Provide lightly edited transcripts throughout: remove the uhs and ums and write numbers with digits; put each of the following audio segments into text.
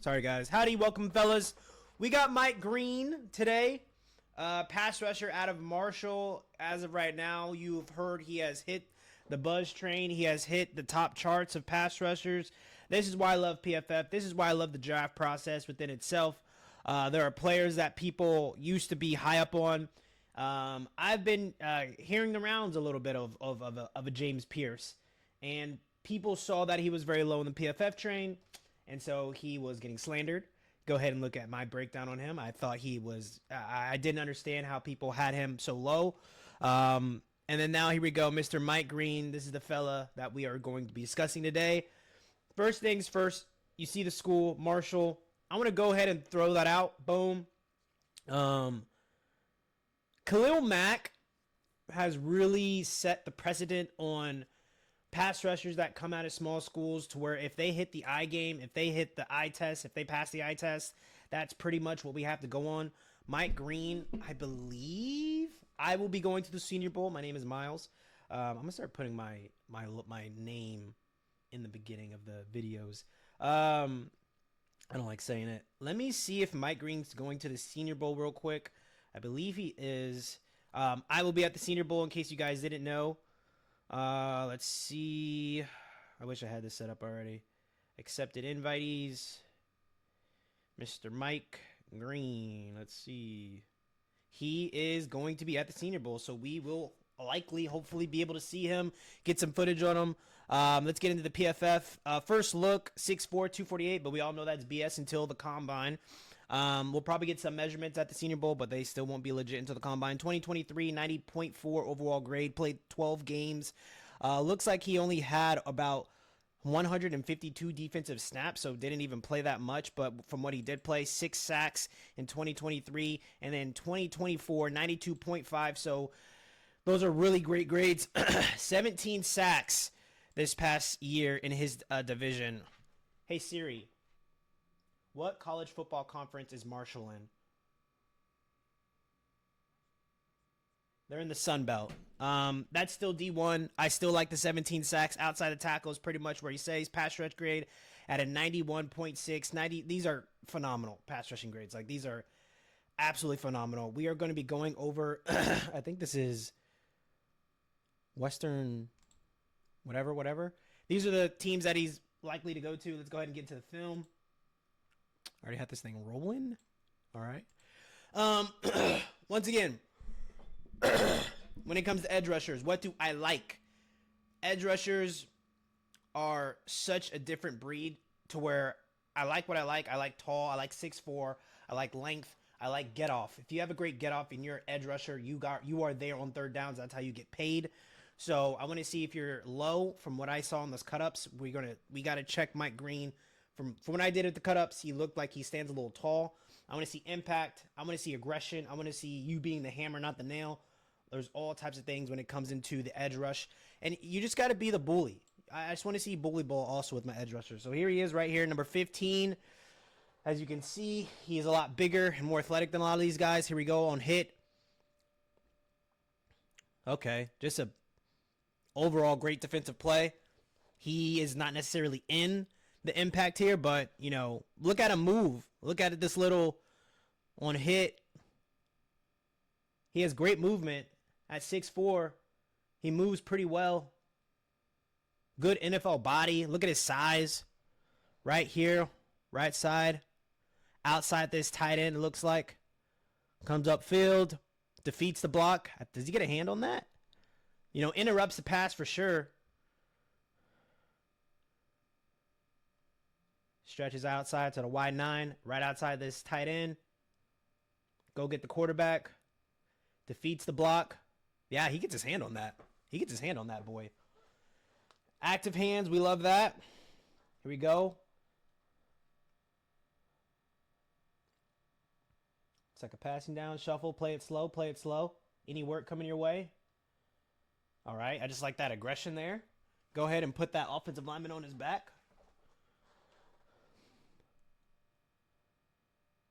Sorry guys. Howdy, welcome fellas. We got Mike Green today, pass rusher out of Marshall. As of right now, you've heard he has hit the buzz train. He has hit the top charts of pass rushers. This is why I love PFF. This is why I love the draft process within itself. There are players that people used to be high up on. I've been hearing the rounds a little bit of a James Pierce, and people saw that he was very low in the PFF train, and so he was getting slandered. Go ahead and look at my breakdown on him. I thought he was I didn't understand how people had him so low. And then now here we go, Mr. Mike Green. This is the fella that we are going to be discussing today. First things first, you see the school, Marshall. I want to go ahead and throw that out. Boom. Khalil Mack has really set the precedent on pass rushers that come out of small schools, to where if they hit the eye game, if they hit the eye test, if they pass the eye test, that's pretty much what we have to go on. Mike Green, I believe I will be going to the Senior Bowl. My name is Miles. I'm gonna start putting my name in the beginning of the videos. I don't like saying it. Let me see if Mike Green's going to the Senior Bowl real quick. I believe he is. I will be at the Senior Bowl in case you guys didn't know. Let's see. I wish I had this set up already. Accepted invitees. Mr. Mike Green. Let's see. He is going to be at the Senior Bowl, so we will hopefully be able to see him, get some footage on him. Let's get into the PFF. First look, 6'4", 248, but we all know that's BS until the Combine. We'll probably get some measurements at the Senior Bowl, but they still won't be legit until the Combine. 2023, 90.4 overall grade, played 12 games. Looks like he only had about 152 defensive snaps, so didn't even play that much, but from what he did play, 6 sacks in 2023, and then 2024, 92.5, so those are really great grades. 17 sacks this past year in his division. Hey Siri, what college football conference is Marshall in? They're in the Sun Belt. That's still D1. I still like the 17 sacks. Outside the tackle is pretty much where he says. Pass rush grade at a 91.6. 90. These are phenomenal pass rushing grades. Like, these are absolutely phenomenal. We are going to be going over, I think this is Western whatever. These are the teams that he's likely to go to. Let's go ahead and get into the film. I already have this thing rolling. All right. Once again, when it comes to edge rushers, what do I like? Edge rushers are such a different breed, to where I like what I like. I like tall. I like 6'4". I like length. I like get off. If you have a great get off and you're an edge rusher, you are there on third downs. That's how you get paid. So I want to see if you're low. From what I saw in those cut-ups, we got to check Mike Green. From when I did at the cut-ups, he looked like he stands a little tall. I want to see impact. I want to see aggression. I want to see you being the hammer, not the nail. There's all types of things when it comes into the edge rush. And you just got to be the bully. I just want to see bully ball also with my edge rusher. So here he is right here, number 15. As you can see, he is a lot bigger and more athletic than a lot of these guys. Here we go on hit. Okay, just a overall great defensive play. He is not necessarily in the impact here, but, you know, look at him move. Look at this little on hit. He has great movement at 6'4". He moves pretty well. Good NFL body. Look at his size. Right here, right side. Outside this tight end, it looks like. Comes upfield. Defeats the block. Does he get a hand on that? You know, interrupts the pass for sure. Stretches outside to the wide 9. Right outside this tight end. Go get the quarterback. Defeats the block. Yeah, he gets his hand on that. He gets his hand on that, boy. Active hands. We love that. Here we go. It's like a passing down, shuffle, play it slow, play it slow. Any work coming your way? All right, I just like that aggression there. Go ahead and put that offensive lineman on his back.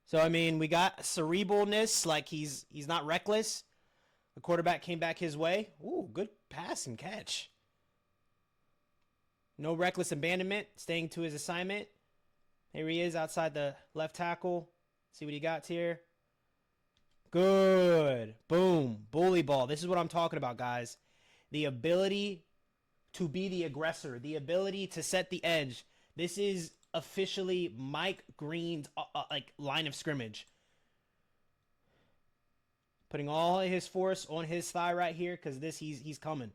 So, I mean, we got cerebralness, like he's not reckless. The quarterback came back his way. Ooh, good pass and catch. No reckless abandonment, staying to his assignment. Here he is outside the left tackle. See what he got here. Good. Boom. Bully ball. This is what I'm talking about, guys. The ability to be the aggressor. The ability to set the edge. This is officially Mike Green's like line of scrimmage. Putting all his force on his thigh right here because he's coming.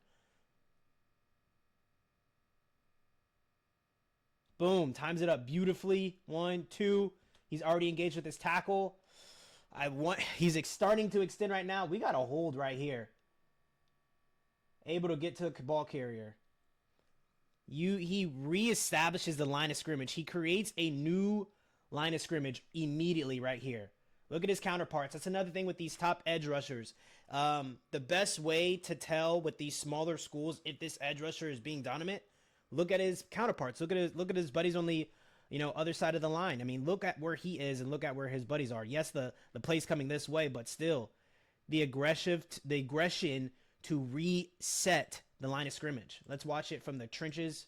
Boom. Times it up beautifully. 1, 2. He's already engaged with his tackle. He's starting to extend right now. We got a hold right here. Able to get to the ball carrier. He reestablishes the line of scrimmage. He creates a new line of scrimmage immediately right here. Look at his counterparts. That's another thing with these top edge rushers. The best way to tell with these smaller schools if this edge rusher is being dominant, look at his counterparts. Look at his buddies on the other side of the line. I mean, look at where he is and look at where his buddies are. Yes, the play's coming this way, but still, the aggression to reset the line of scrimmage. Let's watch it from the trenches.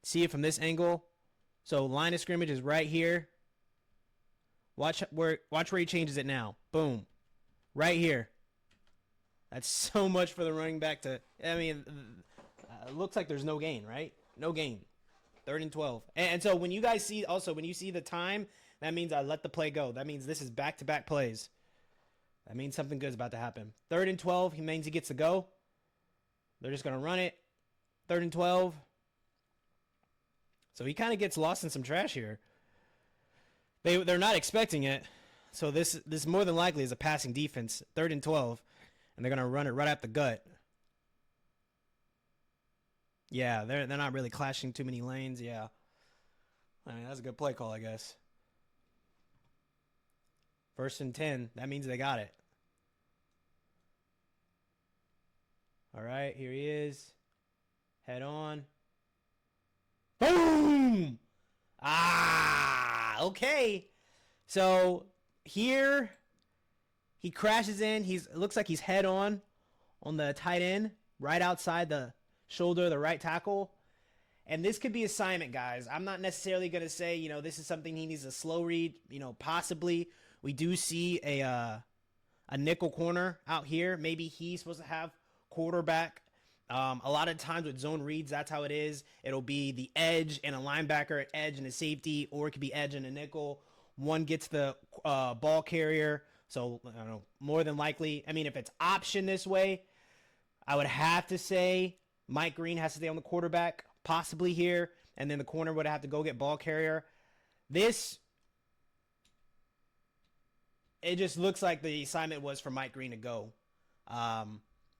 See it from this angle. So line of scrimmage is right here. Watch where he changes it now. Boom. Right here. That's so much for the running back to, I mean, it looks like there's no gain, right? No gain. 3rd and 12. And so when you guys see, also when you see the time, that means I let the play go. That means this is back-to-back plays. That means something good is about to happen. 3rd and 12, he means he gets to go. They're just going to run it. 3rd and 12. So he kind of gets lost in some trash here. They're not expecting it. So this more than likely is a passing defense. 3rd and 12. And they're going to run it right at the gut. Yeah, they're not really clashing too many lanes. Yeah. I mean, that's a good play call, I guess. 1st and 10. That means they got it. All right, here he is. Head on. Boom! Okay. So here he crashes in. It looks like he's head on the tight end, right outside the shoulder of the right tackle. And this could be assignment, guys. I'm not necessarily going to say, this is something he needs a slow read. Possibly. We do see a nickel corner out here. Maybe he's supposed to have quarterback. A lot of times with zone reads, that's how it is. It'll be the edge and a linebacker, edge and a safety, or it could be edge and a nickel. One gets the ball carrier. So, I don't know, more than likely. I mean, if it's option this way, I would have to say Mike Green has to stay on the quarterback, possibly here, and then the corner would have to go get ball carrier. It just looks like the assignment was for Mike Green to go.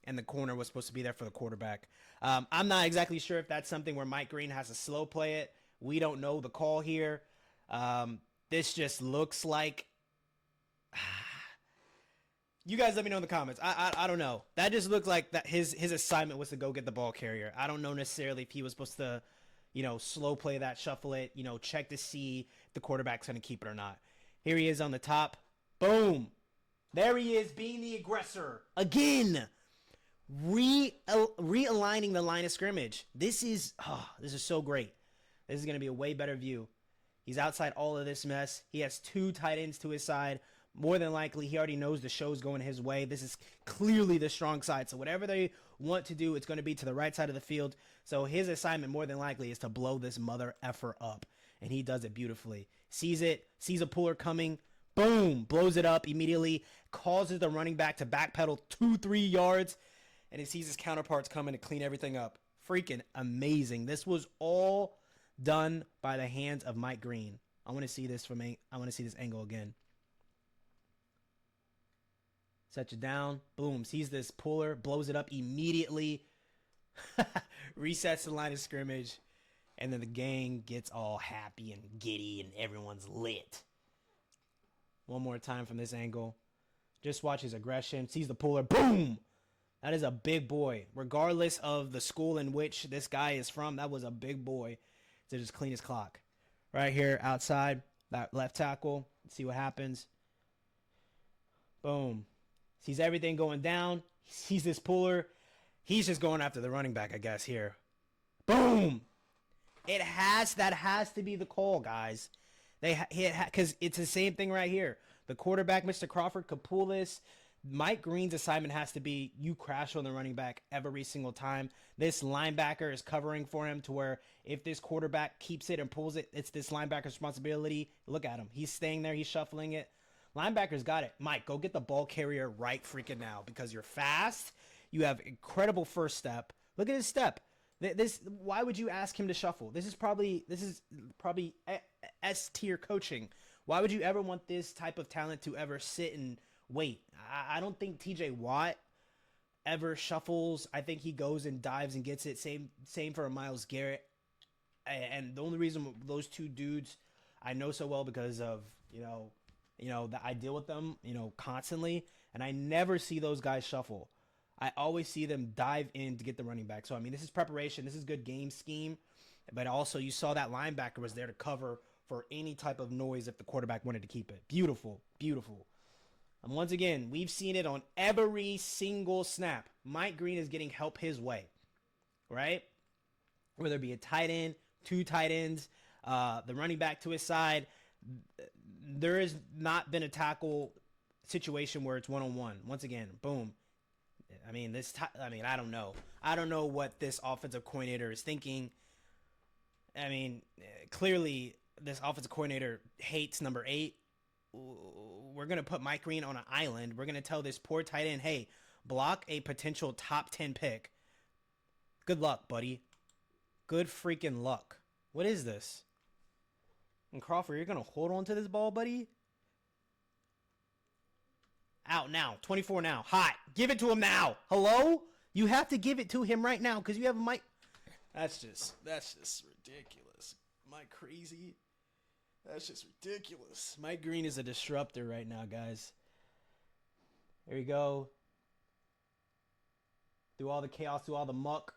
And the corner was supposed to be there for the quarterback. I'm not exactly sure if that's something where Mike Green has to slow play it. We don't know the call here. This just looks like... You guys let me know in the comments. I don't know. That just looked like that his assignment was to go get the ball carrier. I don't know necessarily if he was supposed to, slow play that, shuffle it, check to see if the quarterback's going to keep it or not. Here he is on the top. Boom. There he is being the aggressor. Again. Realigning the line of scrimmage. This is so great. This is going to be a way better view. He's outside all of this mess. He has 2 tight ends to his side. More than likely, he already knows the show's going his way. This is clearly the strong side. So whatever they want to do, it's going to be to the right side of the field. So his assignment, more than likely, is to blow this mother effer up. And he does it beautifully. Sees a puller coming. Boom! Blows it up immediately. Causes the running back to backpedal 2-3 yards. And he sees his counterparts coming to clean everything up. Freaking amazing. This was all done by the hands of Mike Green. I want to see this angle again. Sets it down. Boom. Sees this puller. Blows it up immediately. Resets the line of scrimmage. And then the gang gets all happy and giddy and everyone's lit. One more time from this angle. Just watch his aggression. Sees the puller. Boom! That is a big boy. Regardless of the school in which this guy is from, that was a big boy to just clean his clock. Right here outside, that left tackle. See what happens. Boom. Sees everything going down. He sees this puller. He's just going after the running back, I guess, here. Boom! That has to be the call, guys. Because it's the same thing right here. The quarterback, Mr. Crawford, could pull this. Mike Green's assignment has to be you crash on the running back every single time. This linebacker is covering for him to where if this quarterback keeps it and pulls it, it's this linebacker's responsibility. Look at him. He's staying there. He's shuffling it. Linebackers got it. Mike, go get the ball carrier right freaking now because you're fast. You have incredible first step. Look at his step. This. Why would you ask him to shuffle? This is probably S tier coaching. Why would you ever want this type of talent to ever sit and wait? I don't think TJ Watt ever shuffles. I think he goes and dives and gets it. Same for Myles Garrett. And the only reason those two dudes I know so well because of that I deal with them constantly, and I never see those guys shuffle. I always see them dive in to get the running back. So I mean, this is preparation. This is good game scheme, but also you saw that linebacker was there to cover for any type of noise if the quarterback wanted to keep it. Beautiful, beautiful. And once again, we've seen it on every single snap. Mike Green is getting help his way, right? Whether it be a tight end, two tight ends, the running back to his side. There has not been a tackle situation where it's one-on-one. Once again, boom. I mean, I don't know. I don't know what this offensive coordinator is thinking. I mean, clearly this offensive coordinator hates number 8. We're going to put Mike Green on an island. We're going to tell this poor tight end, hey, block a potential top 10 pick. Good luck, buddy. Good freaking luck. What is this? And Crawford, you're going to hold on to this ball, buddy? Out now. 24 now. Hot. Give it to him now. Hello? You have to give it to him right now because you have a mic. That's just ridiculous. Am I crazy? That's just ridiculous. Mike Green is a disruptor right now, guys. There you go. Through all the chaos, through all the muck.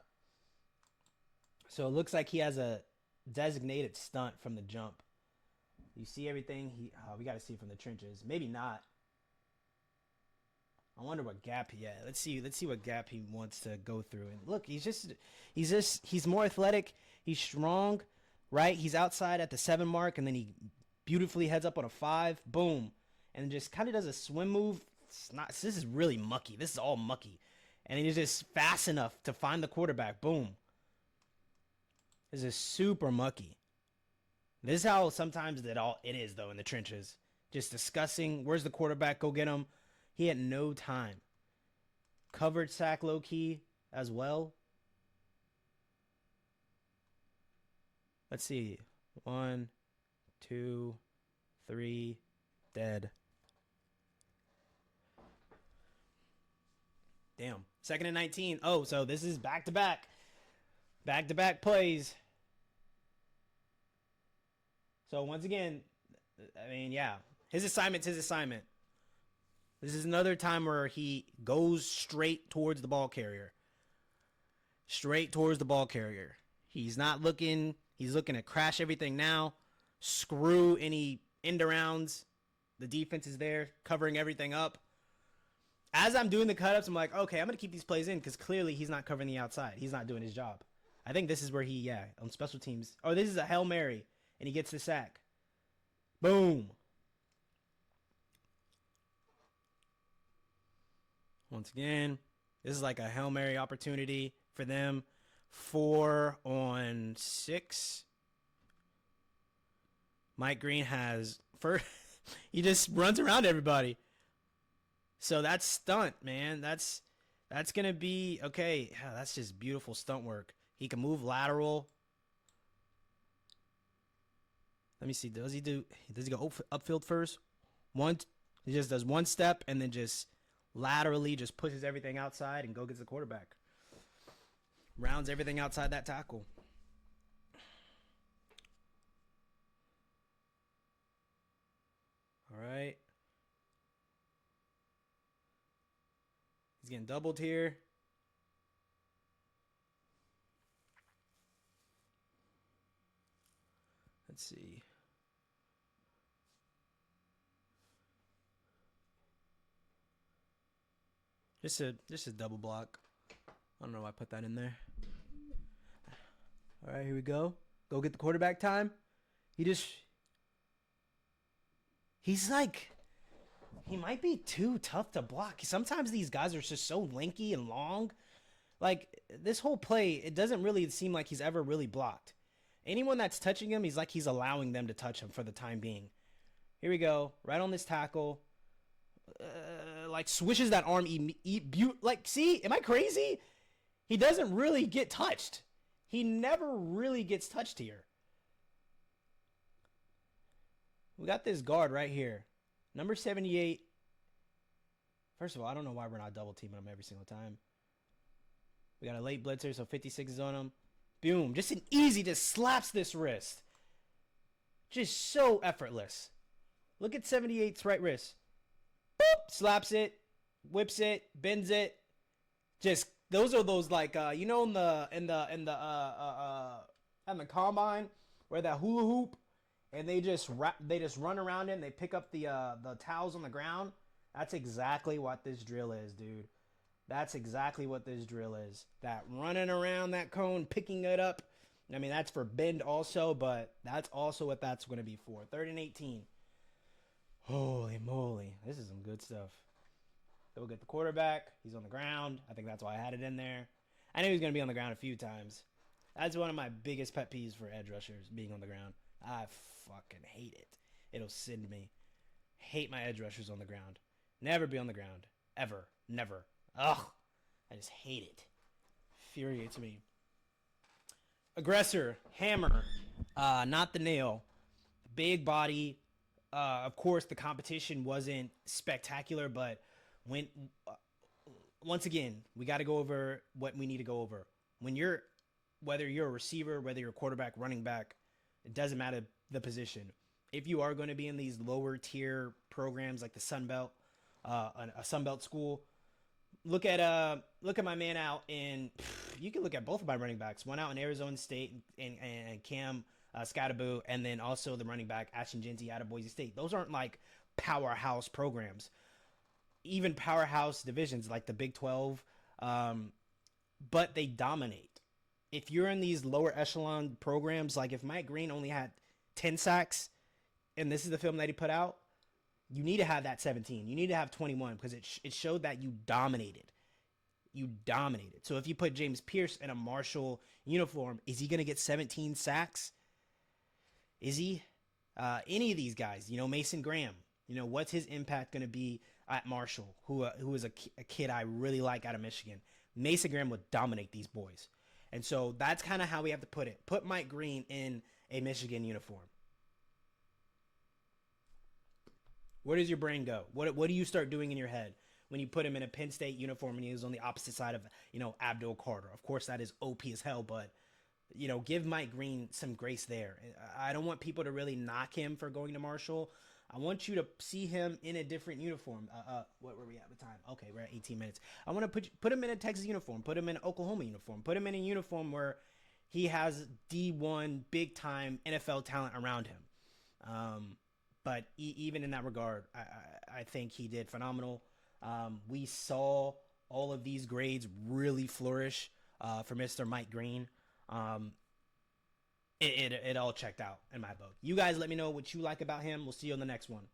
So it looks like he has a designated stunt from the jump. You see everything. We got to see it from the trenches. Maybe not. I wonder what gap he had. Let's see what gap he wants to go through. And look, he's more athletic. He's strong, right? He's outside at the 7 mark, and then he beautifully heads up on a 5. Boom. And just kind of does a swim move. This is really mucky. This is all mucky. And he's just fast enough to find the quarterback. Boom. This is super mucky. This is how sometimes it is, though, in the trenches. Just discussing, where's the quarterback? Go get him. He had no time. Covered sack low-key as well. Let's see. 1, 2, 3. Dead. Damn. 2nd and 19. Oh, so this is back-to-back. Back-to-back plays. So once again, I mean, yeah. His assignment's his assignment. This is another time where he goes straight towards the ball carrier. Straight towards the ball carrier. He's not looking. He's looking to crash everything now. Screw any end arounds. The defense is there covering everything up. As I'm doing the cut-ups, I'm like, okay, I'm going to keep these plays in because clearly he's not covering the outside. He's not doing his job. I think this is where on special teams. Oh, this is a Hail Mary, and he gets the sack. Boom. Once again, this is like a Hail Mary opportunity for them. 4 on 6. Mike Green has he just runs around everybody. So that's stunt, man. That's gonna be okay. Yeah, that's just beautiful stunt work. He can move lateral. Let me see. Does he go upfield first? He just does one step and then just laterally just pushes everything outside and gets the quarterback. Rounds everything outside that tackle. All right. He's getting doubled here. Let's see. Just a double block. I don't know why I put that in there. All right, here we go. Go get the quarterback time. He's like, he might be too tough to block. Sometimes these guys are just so lanky and long. Like, this whole play, it doesn't really seem like he's ever really blocked. Anyone that's touching him, he's allowing them to touch him for the time being. Here we go. Right on this tackle. Like, swishes that arm. Like, see? Am I crazy? He doesn't really get touched. He never really gets touched here. We got this guard right here. Number 78. First of all, I don't know why we're not double teaming him every single time. We got a late blitzer, so 56 is on him. Boom. Just an easy, just slaps this wrist. Just so effortless. Look at 78's right wrist. Boop. Slaps it. Whips it. Bends it. Just, those are those like, you know, in the combine where that hula hoop and they just run around it and they pick up the towels on the ground. That's exactly what this drill is, dude. That's exactly what this drill is. That running around that cone, picking it up. I mean, that's for bend also, but that's also what that's going to be for. 3rd and 18. Holy moly. This is some good stuff. They'll get the quarterback. He's on the ground. I think that's why I had it in there. I knew he was going to be on the ground a few times. That's one of my biggest pet peeves for edge rushers, being on the ground. I fucking hate it. It'll send me. Hate my edge rushers on the ground. Never be on the ground. Ever. Never. Ugh. I just hate it. Infuriates me. Aggressor. Hammer. Not the nail. Big body. Of course, the competition wasn't spectacular, but once again, we got to go over what we need to go over. Whether you're a receiver, whether you're a quarterback, running back, it doesn't matter the position. If you are going to be in these lower tier programs like the Sun Belt, a Sun Belt school, look at my man out in. You can look at both of my running backs. One out in Arizona State and Cam Scattaboo, and then also the running back Ashton Jeanty out of Boise State. Those aren't like powerhouse programs, even powerhouse divisions like the Big 12, but they dominate. If you're in these lower echelon programs, like if Mike Green only had 10 sacks, and this is the film that he put out, you need to have that 17. You need to have 21 because it showed that you dominated. You dominated. So if you put James Pierce in a Marshall uniform, is he going to get 17 sacks? Is he? Any of these guys, Mason Graham, what's his impact going to be at Marshall, who is a kid I really like out of Michigan? Mason Graham would dominate these boys. And so that's kind of how we have to put it. Put Mike Green in a Michigan uniform. Where does your brain go? What do you start doing in your head when you put him in a Penn State uniform and he was on the opposite side of, Abdul Carter? Of course, that is OP as hell, but, give Mike Green some grace there. I don't want people to really knock him for going to Marshall. I want you to see him in a different uniform. What were we at the time? Okay, we're at 18 minutes. I want to put him in a Texas uniform, put him in an Oklahoma uniform, put him in a uniform where he has D1 big time NFL talent around him. But even in that regard, I think he did phenomenal. We saw all of these grades really flourish for Mr. Mike Green. It all checked out in my book. You guys let me know what you like about him. We'll see you on the next one.